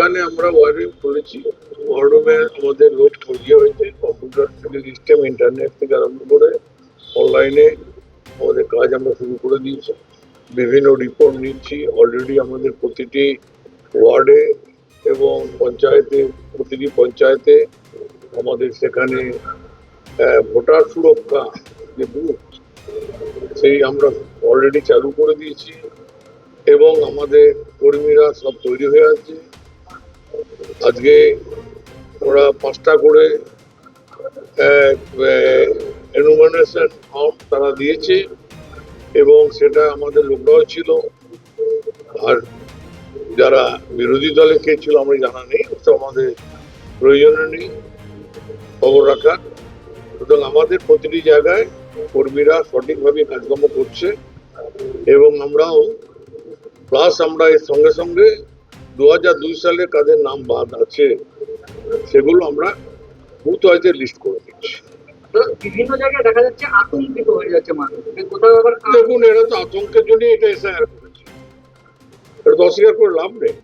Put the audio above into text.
এখানে আমরা war room খুলেছি। ওয়ার রুমে আমাদের লোক ইয়ে হয়েছে, কম্পিউটার থেকে সিস্টেম, ইন্টারনেট থেকে আরম্ভ করে অনলাইনে আমাদের কাজ আমরা শুরু করে দিয়েছি। বিভিন্ন রিপোর্ট নিচ্ছি। অলরেডি আমাদের প্রতিটি ওয়ার্ডে এবং পঞ্চায়েতে, প্রতিটি পঞ্চায়েতে আমাদের সেখানে ভোটার সুরক্ষা যে বুথ, সেই আমরা অলরেডি চালু করে দিয়েছি এবং আমাদের কর্মীরা সব তৈরি হয়ে আছে। আজকে ওরা 5টা করে এনুমিনেশন ফর্ম তারা দিয়েছে এবং সেটা আমাদের লোকরাও ছিল। আর যারা বিরোধী দলে কে ছিল আমরা জানা নেই, ওটা আমাদের প্রয়োজনে নেই খবর রাখার। সুতরাং আমাদের প্রতিটি জায়গায় কর্মীরা সঠিকভাবে কাজকর্ম করছে এবং আমরাও প্লাস আমরা এর সঙ্গে সঙ্গে 2002 সালে কাদের নাম বাদ আছে সেগুলো আমরা বুথ ওয়াইজে লিস্ট করে দিচ্ছি। বিভিন্ন জায়গায় দেখা যাচ্ছে আতঙ্কিত হয়ে যাচ্ছে মানুষ, কোথাও আবার দেখুন, এরা তো আতঙ্কের জন্য এটা এসআইআর করেছে, এটা তো অস্বীকার করে লাভ নেই।